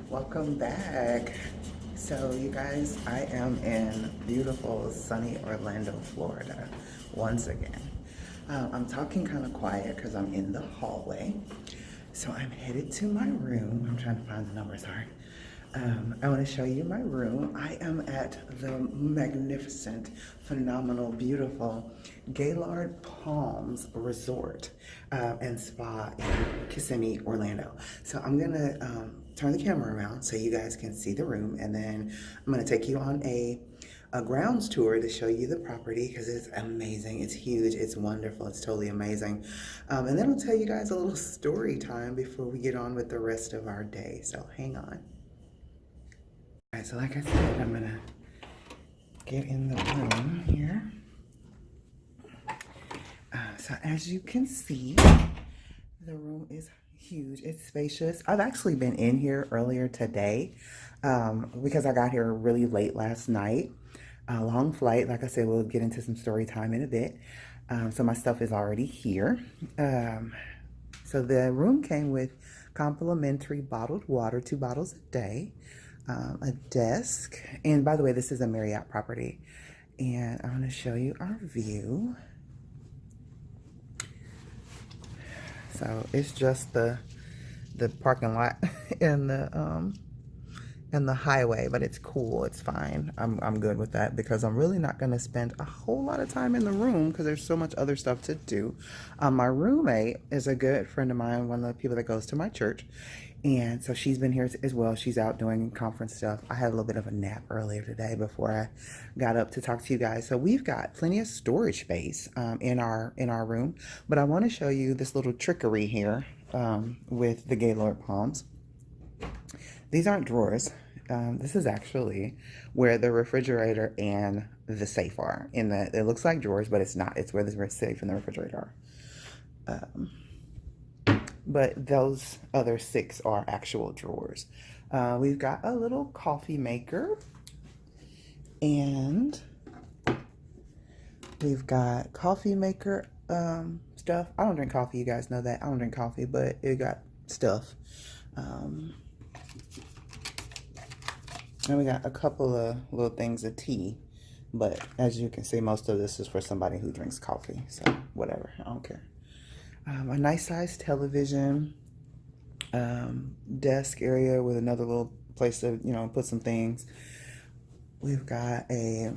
Welcome back. So you guys, I am in beautiful sunny Orlando, Florida once again. I'm talking kind of quiet because I'm in the hallway. So I'm headed to my room. I'm trying to find the numbers hard. I want to show you my room. I am at the magnificent, phenomenal, beautiful Gaylord Palms Resort and Spa in Kissimmee, Orlando. So I'm going to turn the camera around so you guys can see the room, and then I'm going to take you on a grounds tour to show you the property because it's amazing. It's huge. It's wonderful. It's totally amazing. And then I'll tell you guys a little story time before we get on with the rest of our day. So hang on. All right, so like I said, I'm gonna get in the room here. So as you can see, the room is huge. It's spacious. I've actually been in here earlier today because I got here really late last night. A long flight. Like I said, we'll get into some story time in a bit. So my stuff is already here. So the room came with complimentary bottled water, 2 bottles a day. A desk, and by the way, this is a Marriott property, and I'm going to show you our view. So it's just the parking lot and the highway, but it's cool. It's fine. I'm good with that because I'm really not going to spend a whole lot of time in the room because there's so much other stuff to do. My roommate is a good friend of mine, one of the people that goes to my church. And so she's been here as well. She's out doing conference stuff. I had a little bit of a nap earlier today before I got up to talk to you guys. So we've got plenty of storage space in our room. But I want to show you this little trickery here with the Gaylord Palms. These aren't drawers. This is actually where the refrigerator and the safe are. It looks like drawers, but it's not. It's where the safe and the refrigerator are. But those other 6 are actual drawers. We've got a little coffee maker, and we've got coffee maker stuff. I don't drink coffee, you guys know that. I don't drink coffee, but it got stuff. And we got a couple of little things of tea, but as you can see, most of this is for somebody who drinks coffee, so whatever, I don't care. A nice sized television, desk area with another little place to, put some things. We've got a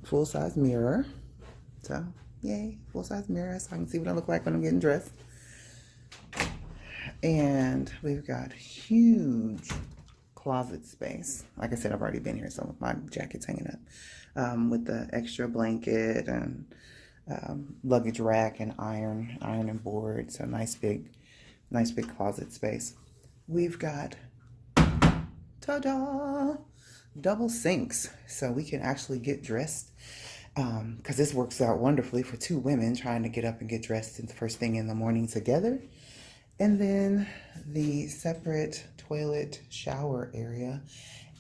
full-size mirror. So, yay, full-size mirror so I can see what I look like when I'm getting dressed. And we've got huge closet space. Like I said, I've already been here, so my jacket's hanging up with the extra blanket and luggage rack and ironing board. So nice big closet space. We've got, ta-da, double sinks, so we can actually get dressed because this works out wonderfully for 2 women trying to get up and get dressed the first thing in the morning together. And then the separate toilet shower area.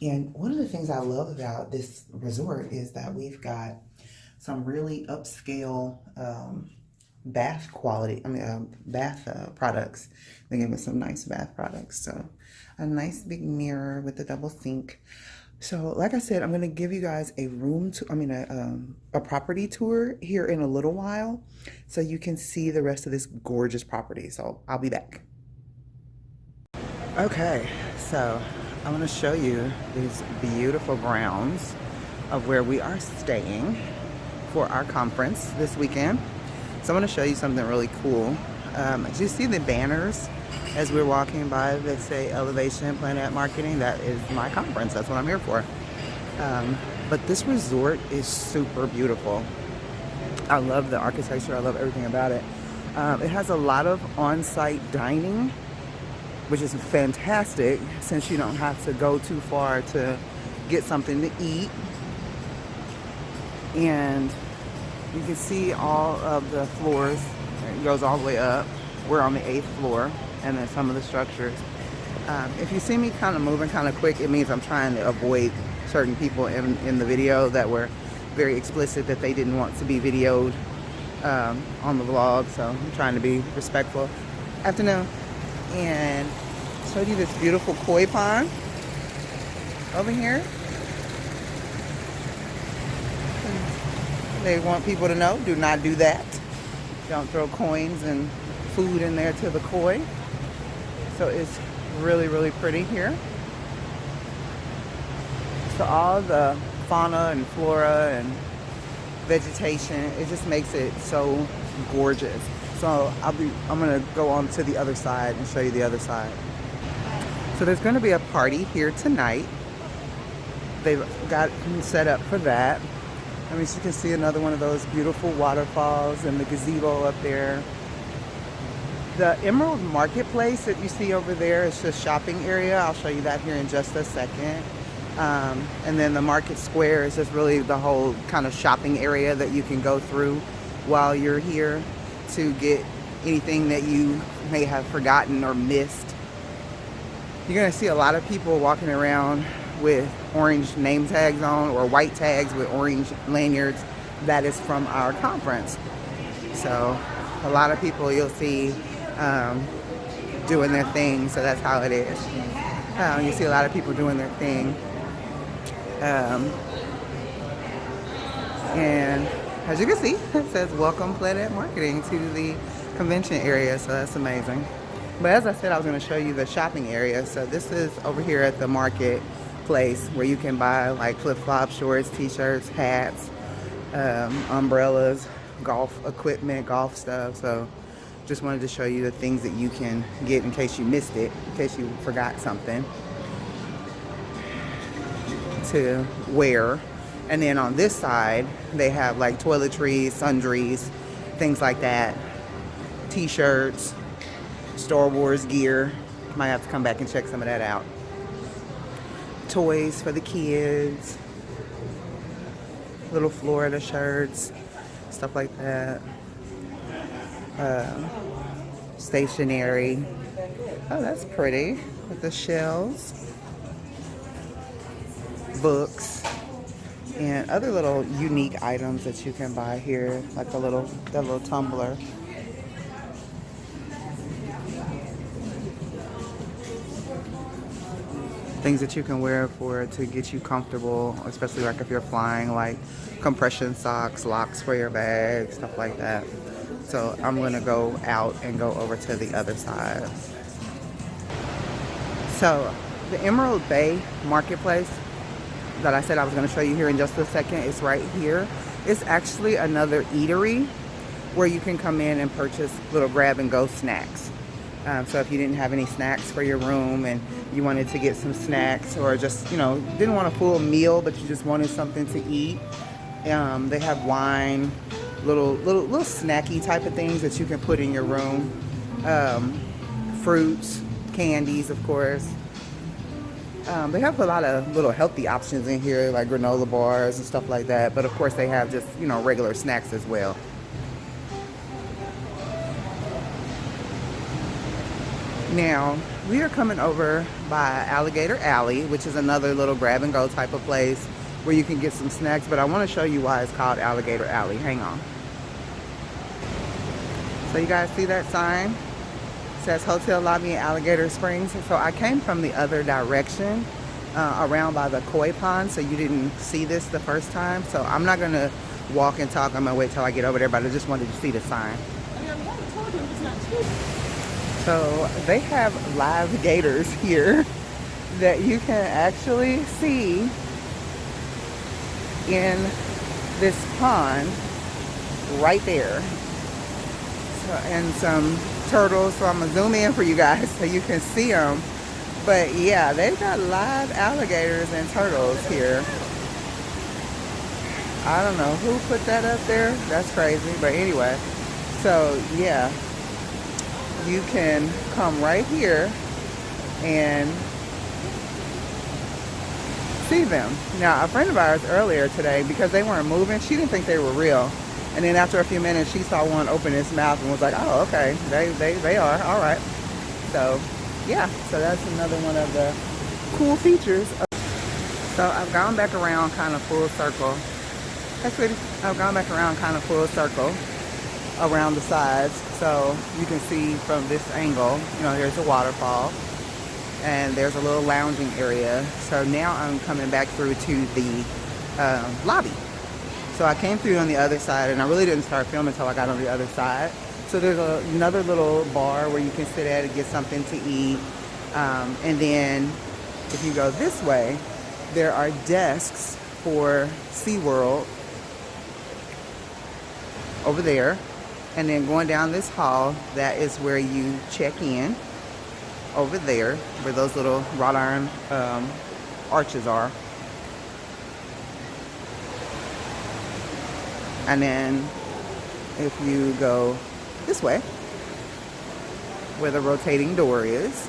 And one of the things I love about this resort is that we've got some really upscale bath quality, bath products. They gave us some nice bath products. So a nice big mirror with a double sink. So like I said, I'm going to give you guys a a property tour here in a little while so you can see the rest of this gorgeous property. So I'll be back. Okay, so I'm going to show you these beautiful grounds of where we are staying for our conference this weekend. So I'm going to show you something really cool. Do you see the banners as we're walking by that say Elevation Planet Marketing? That is my conference. That's what I'm here for. But this resort is super beautiful. I love the architecture. I love everything about it. It has a lot of on-site dining, which is fantastic since you don't have to go too far to get something to eat. And you can see all of the floors. It goes all the way up. We're on the 8th floor, and then some of the structures. If you see me kind of moving kind of quick, it means I'm trying to avoid certain people in the video that were very explicit that they didn't want to be videoed on the vlog. So I'm trying to be respectful. Afternoon. And showed you this beautiful koi pond. over here. They want people to know, do not do that. Don't throw coins and food in there to the koi. So it's really, really pretty here. So all the fauna and flora and vegetation, it just makes it so gorgeous. So I'm gonna go on to the other side and show you the other side. So there's gonna be a party here tonight. They've got set up for that. I mean, you can see another one of those beautiful waterfalls and the gazebo up there. The Emerald Marketplace that you see over there is just shopping area. I'll show you that here in just a second. And then the Market Square is just really the whole kind of shopping area that you can go through while you're here to get anything that you may have forgotten or missed. You're gonna see a lot of people walking around with orange name tags on, or white tags with orange lanyards. That is from our conference. So a lot of people you'll see doing their thing, so that's how it is. You see a lot of people doing their thing. And as you can see, it says welcome Planet Marketing to the convention area, so that's amazing. But as I said, I was going to show you the shopping area. So this is over here at the marketplace where you can buy like flip-flops, shorts, t-shirts, hats, umbrellas, golf equipment, golf stuff. So just wanted to show you the things that you can get in case you missed it, in case you forgot something to wear. And then on this side, they have like toiletries, sundries, things like that, t-shirts, Star Wars gear. Might have to come back and check some of that out. Toys for the kids, little Florida shirts, stuff like that. Stationery. Oh, that's pretty with the shells. Books and other little unique items that you can buy here, like that little tumbler. Things that you can wear to get you comfortable, especially like if you're flying, like compression socks, locks for your bag, stuff like that. So I'm gonna go out and go over to the other side. So the Emerald Bay Marketplace that I said I was going to show you here in just a second is right here. It's actually another eatery where you can come in and purchase little grab and go snacks. So if you didn't have any snacks for your room and you wanted to get some snacks, or just, you know, didn't want a full meal but you just wanted something to eat, they have wine, little snacky type of things that you can put in your room. Fruits, candies, of course. They have a lot of little healthy options in here, like granola bars and stuff like that. But of course they have just, you know, regular snacks as well. Now, we are coming over by Alligator Alley, which is another little grab and go type of place where you can get some snacks. But I want to show you why it's called Alligator Alley. Hang on. So you guys see that sign? It says Hotel Lobby in Alligator Springs. So I came from the other direction, around by the koi pond, so you didn't see this the first time. So I'm not going to walk and talk. I'm going to wait till I get over there, but I just wanted to see the sign. So they have live gators here that you can actually see in this pond right there. So, and some turtles, so I'm gonna zoom in for you guys so you can see them. But yeah, they've got live alligators and turtles here. I don't know who put that up there. That's crazy. But anyway, so yeah, you can come right here and see them. Now, a friend of ours earlier today, because they weren't moving, she didn't think they were real. And then after a few minutes, she saw one open its mouth and was like, oh, okay, they are, all right. So, yeah, so that's another one of the cool features. So I've gone back around kind of full circle. Hey, sweetie. I've gone back around kind of full circle around the sides. So you can see from this angle, you know, here's a waterfall. and there's a little lounging area. So now I'm coming back through to the lobby. So I came through on the other side, and I really didn't start filming until I got on the other side. So there's another little bar where you can sit at and get something to eat. And then if you go this way, there are desks for SeaWorld over there. And then going down this hall, that is where you check in over there, where those little wrought iron arches are. And then if you go this way, where the rotating door is,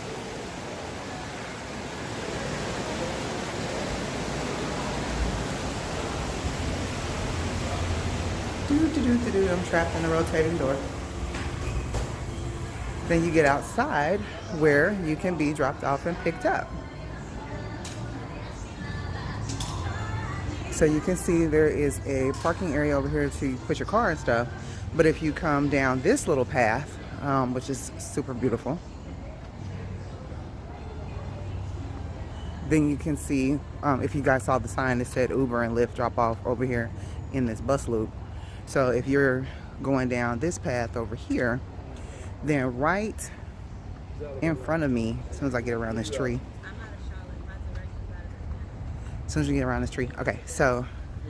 I'm trapped in the rotating door. Then you get outside where you can be dropped off and picked up. So you can see there is a parking area over here to put your car and stuff. But if you come down this little path, which is super beautiful, then you can see, if you guys saw the sign that said Uber and Lyft drop off over here in this bus loop. So if you're going down this path over here, then right in front of me, as soon as I get around this tree, as soon as you get around this tree, okay, so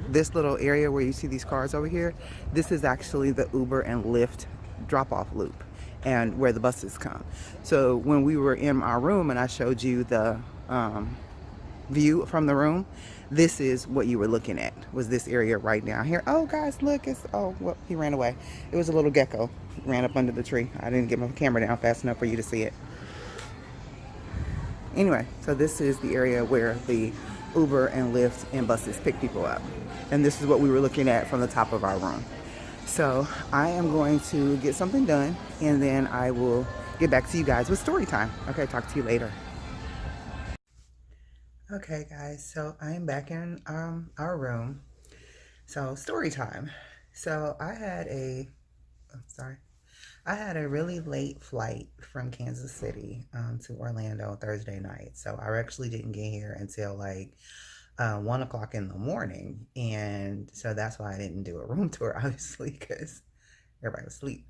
this little area where you see these cars over here, this is actually the Uber and Lyft drop-off loop and where the buses come. So when we were in our room and I showed you the view from the room, this is what you were looking at, was this area right down here. Oh guys, look, it's, oh, well, he ran away. It was a little gecko, ran up under the tree. I didn't get my camera down fast enough for you to see it. Anyway, so this is the area where the Uber and Lyft and buses pick people up. And this is what we were looking at from the top of our room. So I am going to get something done, and then I will get back to you guys with story time. Okay, talk to you later. Okay guys, so I am back in our room. So story time. So I had a really late flight from Kansas City to Orlando Thursday night. So I actually didn't get here until like 1 o'clock in the morning, and so that's why I didn't do a room tour, obviously, because everybody was asleep.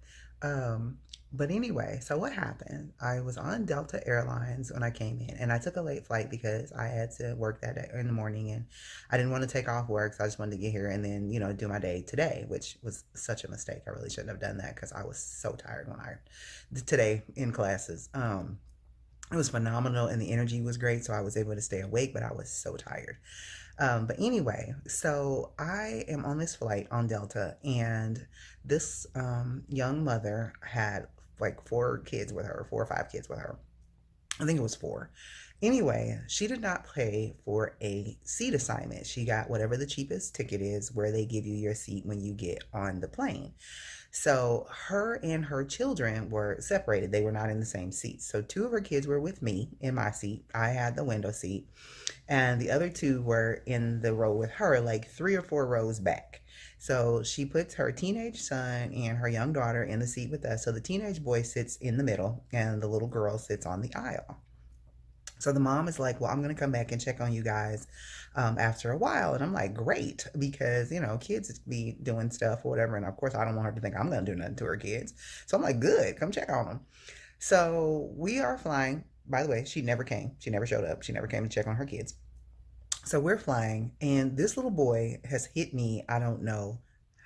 But anyway, so what happened? I was on Delta Airlines when I came in, and I took a late flight because I had to work that day in the morning, and I didn't want to take off work, so I just wanted to get here and then, you know, do my day today, which was such a mistake. I really shouldn't have done that because I was so tired today in classes. It was phenomenal and the energy was great, so I was able to stay awake, but I was so tired. But anyway, so I am on this flight on Delta, and this young mother had like 4 kids with her, 4 or 5 kids with her. I think it was 4. Anyway, she did not pay for a seat assignment. She got whatever the cheapest ticket is, where they give you your seat when you get on the plane. So her and her children were separated. They were not in the same seat. So 2 of her kids were with me in my seat. I had the window seat. And the other 2 were in the row with her, like 3 or 4 rows back. So she puts her teenage son and her young daughter in the seat with us. So the teenage boy sits in the middle and the little girl sits on the aisle. So the mom is like, well, I'm going to come back and check on you guys after a while. And I'm like, great, because, you know, kids be doing stuff or whatever. And of course, I don't want her to think I'm going to do nothing to her kids. So I'm like, good, come check on them. So we are flying. By the way, she never came. She never showed up. She never came to check on her kids. So we're flying, and this little boy has hit me, I don't know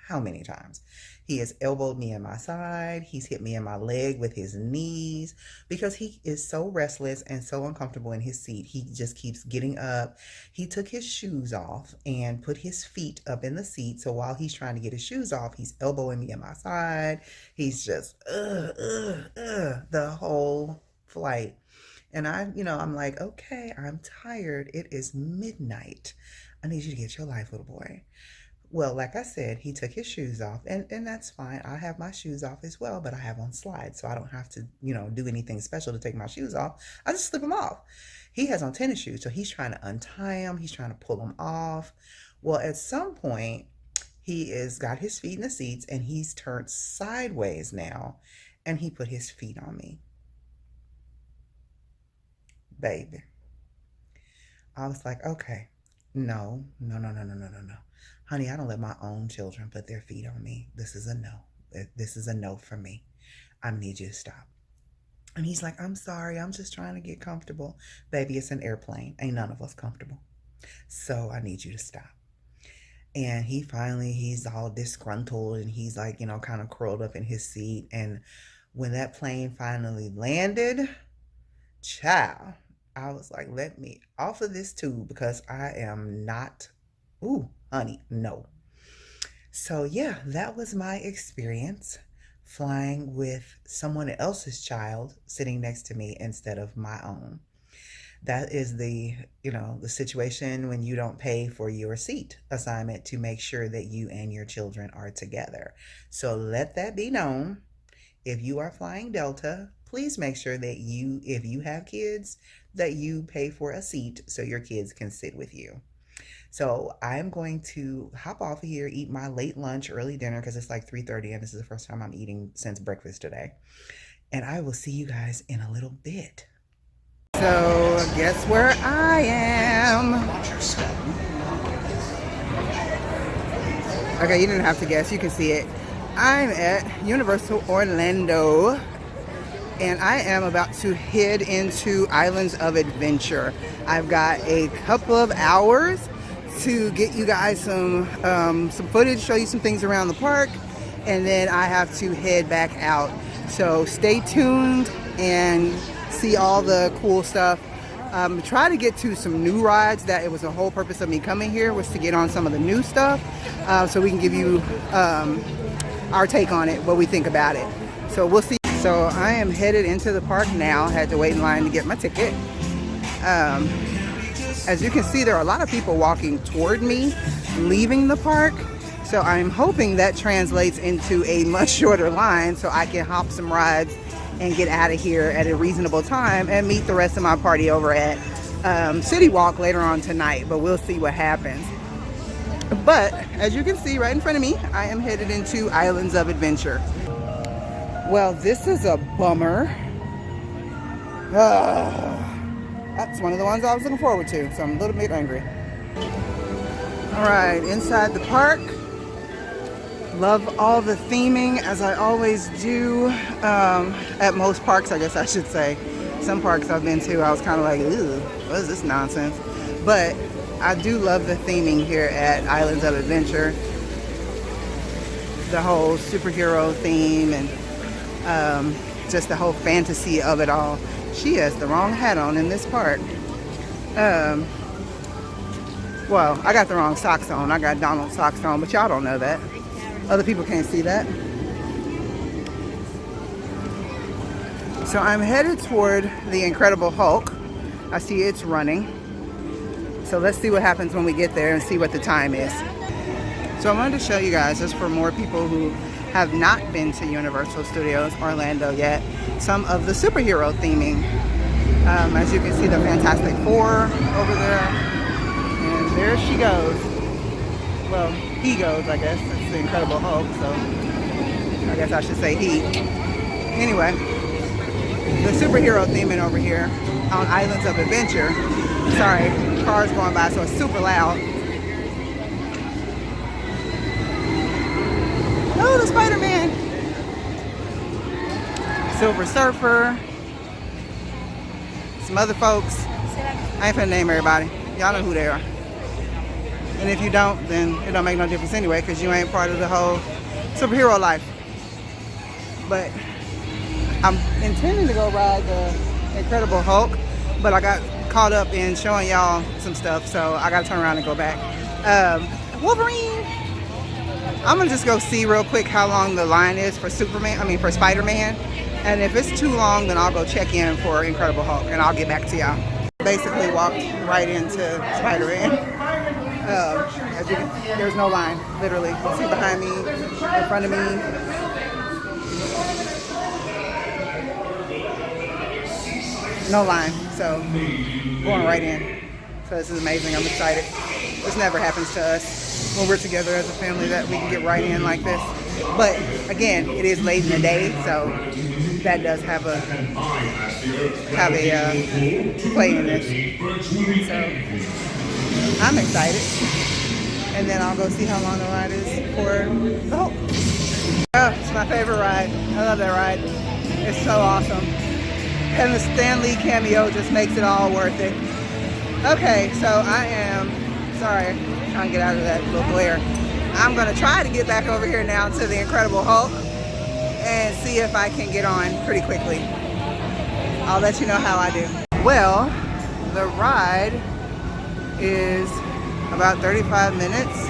how many times. He has elbowed me in my side. He's hit me in my leg with his knees because he is so restless and so uncomfortable in his seat. He just keeps getting up. He took his shoes off and put his feet up in the seat. So while he's trying to get his shoes off, he's elbowing me in my side. He's just, the whole flight. And I'm like, okay, I'm tired. It is midnight. I need you to get your life, little boy. Well, like I said, he took his shoes off, and that's fine. I have my shoes off as well, but I have on slides, so I don't have to, do anything special to take my shoes off. I just slip them off. He has on tennis shoes, so he's trying to untie them. He's trying to pull them off. Well, at some point, he is got his feet in the seats, and he's turned sideways now, and he put his feet on me. baby. I was like, okay, no, no, no, no, no, no, no, no. Honey, I don't let my own children put their feet on me. This is a no. This is a no for me. I need you to stop. And he's like, I'm sorry. I'm just trying to get comfortable. Baby, it's an airplane. Ain't none of us comfortable. So I need you to stop. And he's all disgruntled and he's like, kind of curled up in his seat. And when that plane finally landed, child, I was like, let me off of this tube because I am not, ooh, honey, no. So yeah, that was my experience flying with someone else's child sitting next to me instead of my own. That is the situation when you don't pay for your seat assignment to make sure that you and your children are together. So let that be known. If you are flying Delta, please make sure that if you have kids, that you pay for a seat so your kids can sit with you. So I'm going to hop off of here, eat my late lunch, early dinner, because it's like 3:30 and this is the first time I'm eating since breakfast today. And I will see you guys in a little bit. So guess where I am? Okay, you didn't have to guess. You can see it. I'm at Universal Orlando. And I am about to head into Islands of Adventure. I've got a couple of hours to get you guys some footage, show you some things around the park, and then I have to head back out. So stay tuned and see all the cool stuff. Try to get to some new rides. That it was the whole purpose of me coming here, was to get on some of the new stuff, so we can give you our take on it, what we think about it. So we'll see. So I am headed into the park now. Had to wait in line to get my ticket. As you can see, there are a lot of people walking toward me, leaving the park. So I'm hoping that translates into a much shorter line so I can hop some rides and get out of here at a reasonable time and meet the rest of my party over at City Walk later on tonight. But we'll see what happens. But as you can see right in front of me, I am headed into Islands of Adventure. Well, this is a bummer. That's one of the ones I was looking forward to, so I'm a little bit angry. All right, inside the park. Love all the theming, as I always do at most parks, I guess I should say. Some parks I've been to, I was kind of like, ooh, what is this nonsense? But I do love the theming here at Islands of Adventure. The whole superhero theme and just the whole fantasy of it all. She has the wrong hat on in this part. Well, I got the wrong socks on. I got Donald socks on, but y'all don't know that. Other people can't see that. So I'm headed toward the Incredible Hulk. I see it's running. So let's see what happens when we get there and see what the time is. So I wanted to show you guys, just for more people who have not been to Universal Studios Orlando yet, some of the superhero theming. As you can see, the Fantastic Four over there. And there she goes. Well, he goes, I guess. It's the Incredible Hulk, so I guess I should say he. Anyway, the superhero theming over here on Islands of Adventure. Sorry, cars going by, so it's super loud. Oh, the Spider-Man. Silver Surfer. Some other folks. I ain't finna name everybody. Y'all know who they are. And if you don't, then it don't make no difference anyway, because you ain't part of the whole superhero life. But I'm intending to go ride the Incredible Hulk, but I got caught up in showing y'all some stuff, so I gotta turn around and go back. Wolverine. I'm gonna just go see real quick how long the line is for for Spider-Man. And if it's too long, then I'll go check in for Incredible Hulk and I'll get back to y'all. Basically walked right into Spider-Man. As you can, there's no line, literally. See behind me, in front of me. No line, so going right in. So this is amazing, I'm excited. This never happens to us when we're together as a family, that we can get right in like this. But again, it is late in the day, so that does have a play in this. So I'm excited. And then I'll go see how long the ride is for the Hulk. Oh, it's my favorite ride. I love that ride. It's so awesome. And the Stan Lee cameo just makes it all worth it. Okay, so I am, sorry, trying to get out of that little glare. I'm gonna try to get back over here now to the Incredible Hulk and see if I can get on pretty quickly. I'll let you know how I do. Well, the ride is about 35 minutes.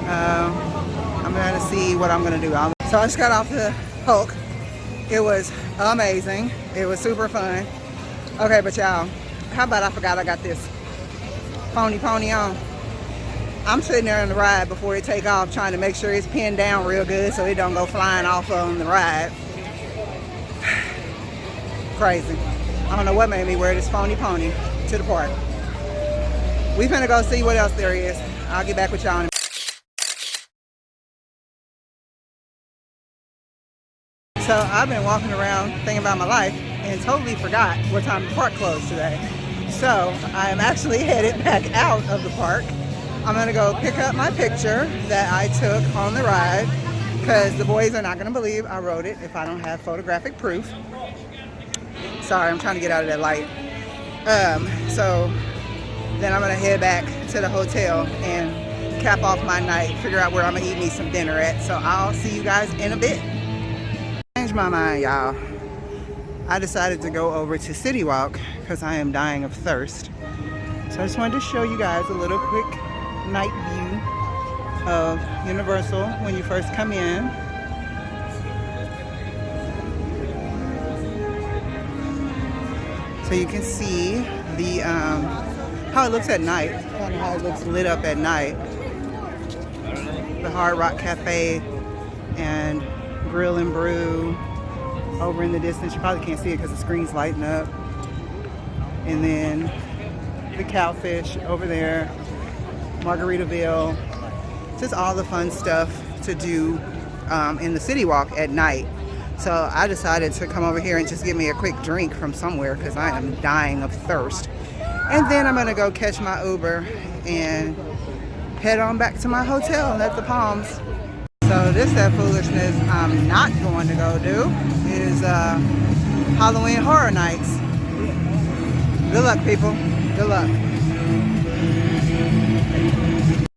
I'm gonna see what I'm gonna do. So I just got off the Hulk. It was amazing. It was super fun. Okay, but y'all, how about I forgot I got this pony on. I'm sitting there on the ride before it take off, trying to make sure it's pinned down real good so it don't go flying off on the ride. Crazy. I don't know what made me wear this pony to the park. We finna go see what else there is. I'll get back with y'all in a minute. So I've been walking around thinking about my life and totally forgot what time the park closed today. So I am actually headed back out of the park. I'm gonna go pick up my picture that I took on the ride because the boys are not gonna believe I wrote it if I don't have photographic proof. Sorry, I'm trying to get out of that light. So then I'm gonna head back to the hotel and cap off my night, figure out where I'm gonna eat me some dinner at. So I'll see you guys in a bit. Changed my mind, y'all. I decided to go over to City Walk because I am dying of thirst. So I just wanted to show you guys a little quick night view of Universal when you first come in. So you can see the how it looks at night, kind of how it looks lit up at night. The Hard Rock Cafe and Grill and Brew over in the distance. You probably can't see it because the screen's lighting up. And then the Cowfish over there, Margaritaville. Just all the fun stuff to do in the City Walk at night. So I decided to come over here and just get me a quick drink from somewhere because I am dying of thirst. And then I'm gonna go catch my Uber and head on back to my hotel at the Palms. So this that foolishness I'm not going to go do is Halloween Horror Nights. Good luck, people. Good luck.